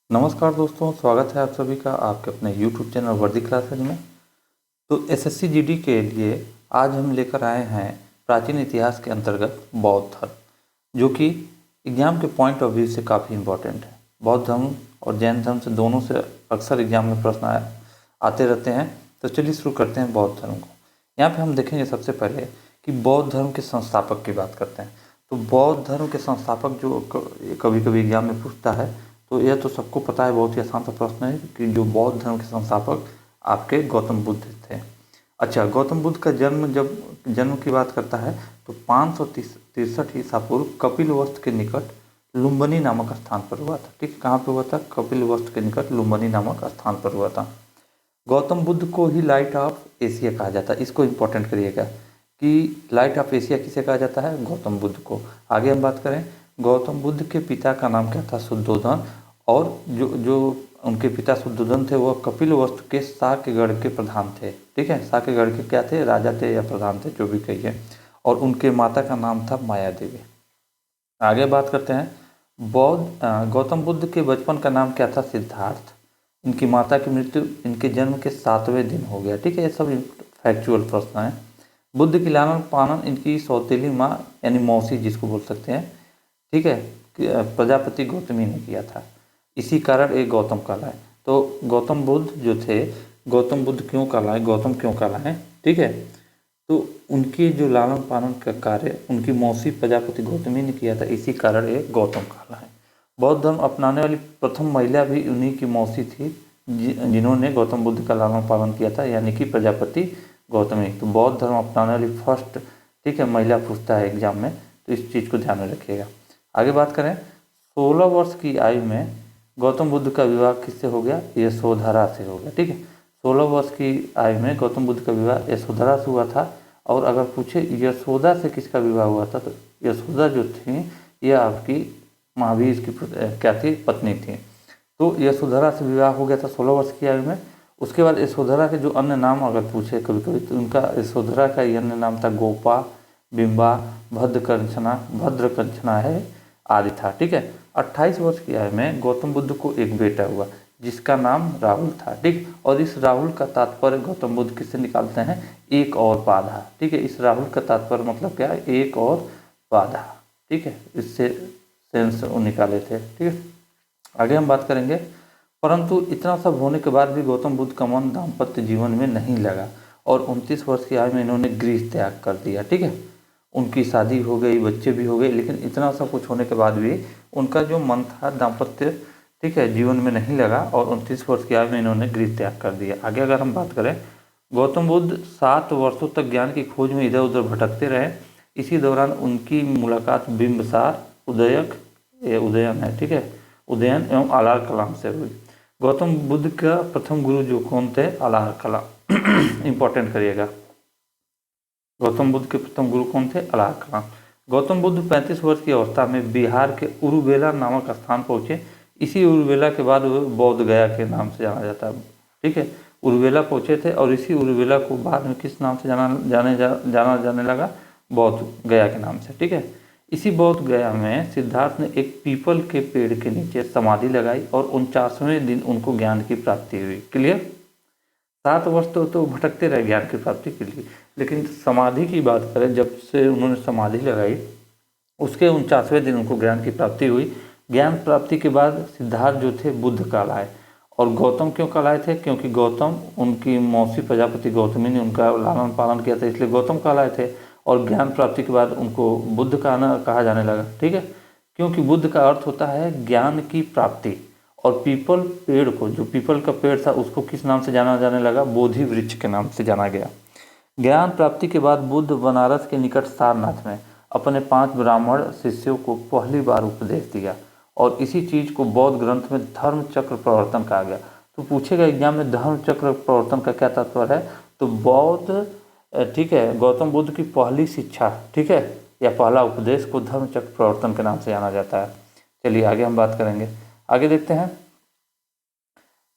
नमस्कार दोस्तों, स्वागत है आप सभी का आपके अपने YouTube चैनल वर्दी क्लासेज में। तो एसएससी जीडी के लिए आज हम लेकर आए हैं प्राचीन इतिहास के अंतर्गत बौद्ध धर्म, जो कि एग्जाम के पॉइंट ऑफ व्यू से काफ़ी इम्पोर्टेंट है। बौद्ध धर्म और जैन धर्म से दोनों से अक्सर एग्जाम में प्रश्न आते रहते हैं। तो चलिए शुरू करते हैं बौद्ध धर्म को। यहाँ पे हम देखेंगे सबसे पहले कि बौद्ध धर्म के संस्थापक की बात करते हैं। तो बौद्ध धर्म के संस्थापक जो कभी कभी एग्जाम में पूछता है, तो यह तो सबको पता है, बहुत ही आसान सा प्रश्न है कि जो बौद्ध धर्म के संस्थापक आपके गौतम बुद्ध थे। अच्छा, गौतम बुद्ध का जन्म की बात करता है तो 563 ईसा पूर्व कपिलवस्तु के निकट लुम्बिनी नामक स्थान पर हुआ था। ठीक, कहाँ पे हुआ था? कपिलवस्तु के निकट लुम्बिनी नामक स्थान पर हुआ था। गौतम बुद्ध को ही लाइट ऑफ एशिया कहा जाता है। इसको इम्पोर्टेंट करिएगा कि लाइट ऑफ एशिया किसे कहा जाता है? गौतम बुद्ध को। आगे हम बात करें, गौतम बुद्ध के पिता का नाम क्या था? शुद्धोधन। और जो उनके पिता शुद्धोधन थे वह कपिलवस्तु के साक्यगढ़ के प्रधान थे। ठीक है, साक्यगढ़ के क्या थे? राजा थे या प्रधान थे, जो भी कहिए। और उनके माता का नाम था माया देवी। आगे बात करते हैं, गौतम बुद्ध के बचपन का नाम क्या था? सिद्धार्थ। इनकी माता की मृत्यु इनके जन्म के 7वें दिन हो गया। ठीक है, ये सब फैक्चुअल प्रश्न है। बुद्ध की लालन पालन इनकी सौतेली माँ यानी मौसी जिसको बोल सकते हैं, ठीक है, प्रजापति गौतमी ने किया था। इसी कारण एक गौतम कहलाए। तो गौतम बुद्ध जो थे, गौतम बुद्ध क्यों कहलाए, गौतम क्यों कहलाए? ठीक है, तो उनकी जो लालन पालन का कार्य उनकी मौसी प्रजापति गौतमी ने किया था, इसी कारण एक गौतम कहलाए। बौद्ध धर्म अपनाने वाली प्रथम महिला भी उन्हीं की मौसी थी, जिन्होंने गौतम बुद्ध का लालन पालन किया था, यानी कि प्रजापति गौतमी। तो बौद्ध धर्म अपनाने वाली फर्स्ट, ठीक है, महिला पूछता है एग्जाम में, तो इस चीज़ को ध्यान में रखिएगा। आगे बात करें, 16 वर्ष की आयु में गौतम बुद्ध का विवाह किससे हो गया? यशोधरा से हो गया। ठीक है, 16 वर्ष की आयु में गौतम बुद्ध का विवाह यशोधरा से हुआ था। और अगर पूछे यशोदा से किसका विवाह हुआ था, तो यशोदा जो थी ये आपकी महावीर की क्या थी? पत्नी थी। तो यशोधरा से विवाह हो गया था 16 वर्ष की आयु में। उसके बाद यशोधरा के जो अन्य नाम अगर पूछे कभी कभी, तो उनका यशोधरा का अन्य नाम था गोपा, बिंबा, भद्रकंचना है आदि था। ठीक है, 28 वर्ष की आयु में गौतम बुद्ध को एक बेटा हुआ जिसका नाम राहुल था। ठीक, और इस राहुल का तात्पर्य गौतम बुद्ध किससे निकालते हैं? एक और बाधा। ठीक है, इस राहुल का तात्पर्य मतलब क्या है? एक और बाधा। ठीक है, इससे सेंस निकाले थे। ठीक है, आगे हम बात करेंगे। परंतु इतना सब होने के बाद भी गौतम बुद्ध का मन दाम्पत्य जीवन में नहीं लगा और 29 वर्ष की आयु में इन्होंने गृह त्याग कर दिया। ठीक है, उनकी शादी हो गई, बच्चे भी हो गए, लेकिन इतना सब कुछ होने के बाद भी उनका जो मन था दाम्पत्य, ठीक है, जीवन में नहीं लगा और 29 वर्ष की आयु में इन्होंने गृह त्याग कर दिया। आगे अगर हम बात करें, गौतम बुद्ध 7 वर्षों तक ज्ञान की खोज में इधर उधर भटकते रहे। इसी दौरान उनकी मुलाकात बिंबसार, उदयन है, ठीक है, उदयन एवं आलार कलाम से हुई। गौतम बुद्ध का प्रथम गुरु जो कौन थे? आलार कलाम। इंपॉर्टेंट करिएगा, गौतम बुद्ध के प्रथम गुरु कौन थे? आलार कलाम। गौतम बुद्ध 35 वर्ष की अवस्था में बिहार के उरुवेला नामक स्थान पहुँचे। इसी उरुवेला के बाद वो बौद्ध गया के नाम से जाना जाता है। ठीक है, उरुवेला पहुँचे थे और इसी उरुवेला को बाद में किस नाम से जाना जाने लगा? बौद्ध गया के नाम से। ठीक है, इसी बौद्ध गया में सिद्धार्थ ने एक पीपल के पेड़ के नीचे समाधि लगाई और 49वें दिन उनको ज्ञान की प्राप्ति हुई। क्लियर? 7 वर्ष तो भटकते रहे ज्ञान की प्राप्ति के लिए, लेकिन समाधि की बात करें, जब से उन्होंने समाधि लगाई उसके 49वें दिन उनको ज्ञान की प्राप्ति हुई। ज्ञान प्राप्ति के बाद सिद्धार्थ जो थे बुद्ध कहलाए। और गौतम क्यों कहलाए थे? क्योंकि गौतम, उनकी मौसी प्रजापति गौतमी ने उनका लालन पालन किया था, इसलिए गौतम कहलाए थे। और ज्ञान प्राप्ति के बाद उनको बुद्ध कहा जाने लगा। ठीक है, क्योंकि बुद्ध का अर्थ होता है ज्ञान की प्राप्ति। और पीपल पेड़ को, जो पीपल का पेड़ था, उसको किस नाम से जाना जाने लगा? बोधि वृक्ष के नाम से जाना गया। ज्ञान प्राप्ति के बाद बुद्ध बनारस के निकट सारनाथ में अपने 5 ब्राह्मण शिष्यों को पहली बार उपदेश दिया और इसी चीज़ को बौद्ध ग्रंथ में धर्म चक्र प्रवर्तन कहा गया। तो पूछेगा एग्जाम में धर्म चक्र प्रवर्तन का क्या तात्पर्य है? तो बौद्ध, ठीक है, गौतम बुद्ध की पहली शिक्षा, ठीक है, या पहला उपदेश को धर्म चक्र प्रवर्तन के नाम से जाना जाता है। चलिए आगे हम बात करेंगे। आगे देखते हैं,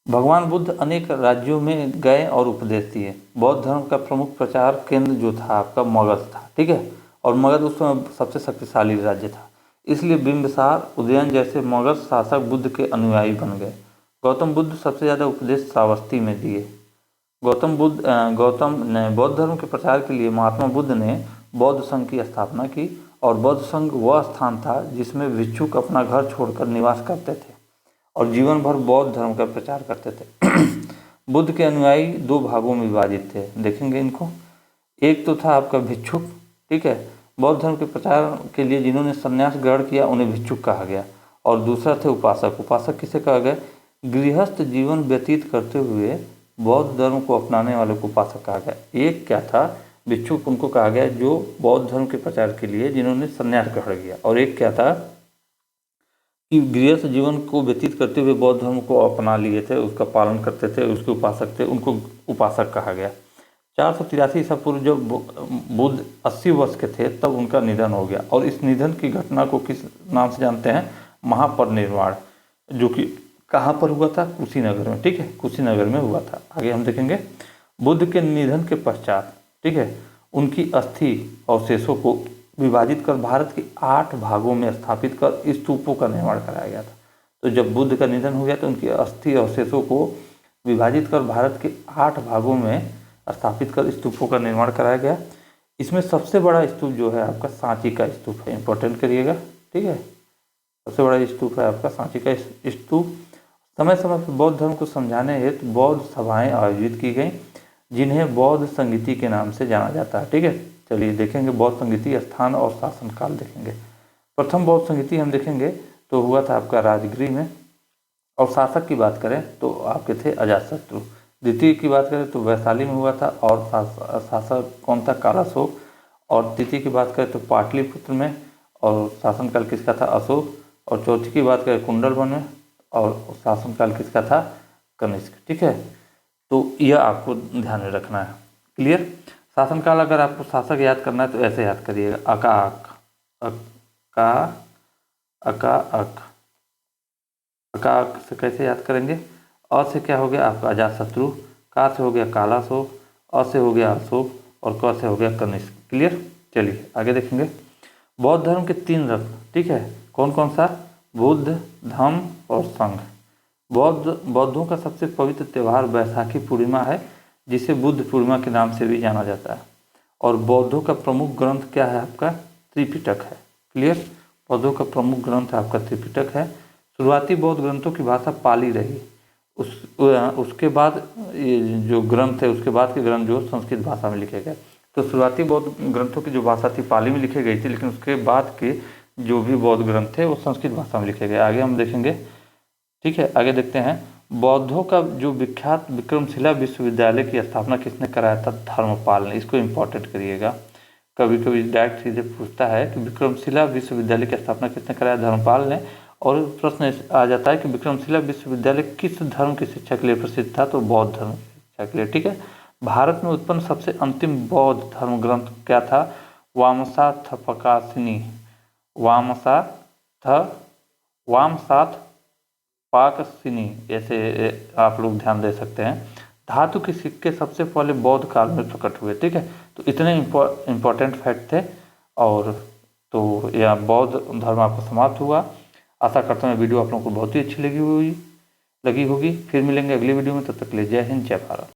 भगवान बुद्ध अनेक राज्यों में गए और उपदेश दिए। बौद्ध धर्म का प्रमुख प्रचार केंद्र जो था आपका मगध था। ठीक है, और मगध उस समय सबसे शक्तिशाली राज्य था। इसलिए बिंबिसार, उदयन जैसे मगध शासक बुद्ध के अनुयायी बन गए। गौतम बुद्ध सबसे ज़्यादा उपदेश श्रावस्ती में दिए। गौतम ने बौद्ध धर्म के प्रचार के लिए महात्मा बुद्ध ने बौद्ध संघ की स्थापना की, और बौद्ध संघ वह स्थान था जिसमें भिक्षुक अपना घर छोड़कर निवास करते थे और जीवन भर बौद्ध धर्म का प्रचार करते थे। बुद्ध के अनुयायी दो भागों में विभाजित थे, देखेंगे इनको। एक तो था आपका भिक्षुक, ठीक है, बौद्ध धर्म के प्रचार के लिए जिन्होंने संन्यास ग्रहण किया उन्हें भिक्षुक कहा गया। और दूसरा थे उपासक। उपासक किसे कहा गया? गृहस्थ जीवन व्यतीत करते हुए बौद्ध धर्म को अपनाने वालों को उपासक कहा गया। एक क्या था? भिक्षुक उनको कहा गया जो बौद्ध धर्म के प्रचार के लिए जिन्होंने संन्यास ग्रहण किया। और एक क्या था कि गृहस्थ जीवन को व्यतीत करते हुए बौद्ध धर्म को अपना लिए थे, उसका पालन करते थे, उसके उपासक थे, उनको उपासक कहा गया। 483 ईसा पूर्व जब बुद्ध 80 वर्ष के थे तब उनका निधन हो गया। और इस निधन की घटना को किस नाम से जानते हैं? महापरिनिर्वाण, जो कि कहाँ पर हुआ था? कुशीनगर में, ठीक है, कुशीनगर में हुआ था। आगे हम देखेंगे। बुद्ध के निधन के पश्चात, ठीक है, उनकी अस्थि अवशेषों को विभाजित कर भारत के 8 भागों में स्थापित कर स्तूपों का निर्माण कराया गया था। तो जब बुद्ध का निधन हो गया तो उनकी अस्थि अवशेषों को विभाजित कर भारत के 8 भागों में स्थापित कर स्तूपों का निर्माण कराया गया। इसमें सबसे बड़ा स्तूप जो है आपका सांची का स्तूप है, इंपॉर्टेंट करिएगा, ठीक है। सबसे बड़ा स्तूप है आपका सांची का स्तूप। समय समय पर बौद्ध धर्म को समझाने हेतु बौद्ध सभाएं आयोजित की गई, जिन्हें बौद्ध संगीति के नाम से जाना जाता है, ठीक है। चलिए देखेंगे बौद्ध संगीति स्थान और शासनकाल देखेंगे। प्रथम बौद्ध संगीति हम देखेंगे तो हुआ था आपका राजगृह में। और शासक की बात करें तो आपके थे अजातशत्रु। द्वितीय की बात करें तो वैशाली में हुआ था, और शासक कौन था? कालाशोक। और तृतीय की बात करें तो पाटलिपुत्र में, और शासनकाल किसका था? अशोक। और चौथी की बात करें कुंडलवन में, और शासनकाल किसका था? कनिष्क, ठीक है। तो यह आपको ध्यान में रखना है, क्लियर। शासनकाल अगर आपको शासक याद करना है तो ऐसे याद करिएगा, अकाक, अकाक से कैसे याद करेंगे? अ से क्या हो गया आपका? अजातशत्रु। का से हो गया कालाशोक। अ से हो गया अशोक। और क से हो गया कनिष्क, क्लियर। चलिए आगे देखेंगे। बौद्ध धर्म के 3 रत्न, ठीक है, कौन कौन सा? बुद्ध, धम्म और संघ। बौद्धों का सबसे पवित्र त्यौहार बैसाखी पूर्णिमा है, जिसे बुद्ध पूर्णिमा के नाम से भी जाना जाता है। और बौद्धों का प्रमुख ग्रंथ क्या है आपका? त्रिपिटक है, क्लियर। बौद्धों का प्रमुख ग्रंथ आपका त्रिपिटक है। शुरुआती बौद्ध ग्रंथों की भाषा पाली रही। उसके बाद ये जो ग्रंथ है, उसके बाद के ग्रंथ जो संस्कृत भाषा में लिखे गए। तो शुरुआती बौद्ध ग्रंथों की जो भाषा थी पाली में लिखी गई थी, लेकिन उसके बाद के जो भी बौद्ध ग्रंथ थे वो संस्कृत भाषा में लिखे गए। आगे हम देखेंगे, ठीक है। आगे देखते हैं। बौद्धों का जो विख्यात विक्रमशिला विश्वविद्यालय की स्थापना किसने कराया था? धर्मपाल ने। इसको इम्पोर्टेंट करिएगा, कभी कभी डायरेक्ट सीधे पूछता है कि विक्रमशिला विश्वविद्यालय की स्थापना किसने कराया? धर्मपाल ने। और प्रश्न आ जाता है कि विक्रमशिला विश्वविद्यालय किस धर्म की शिक्षा के लिए प्रसिद्ध था? तो बौद्ध धर्म की शिक्षा के लिए, ठीक है। भारत में उत्पन्न सबसे अंतिम बौद्ध धर्म ग्रंथ क्या था? वामसाथपकासिनी, वामसाथपाकसिनी, ऐसे आप लोग ध्यान दे सकते हैं। धातु के सिक्के सबसे पहले बौद्ध काल में प्रकट हुए, ठीक है। तो इतने इम्पोर्टेंट फैक्ट थे। और तो यह बौद्ध धर्म आपका समाप्त हुआ। आशा करता हूँ वीडियो आप लोगों को बहुत ही अच्छी लगी होगी। फिर मिलेंगे अगली वीडियो में, तब तक के लिए जय हिंद, जय भारत।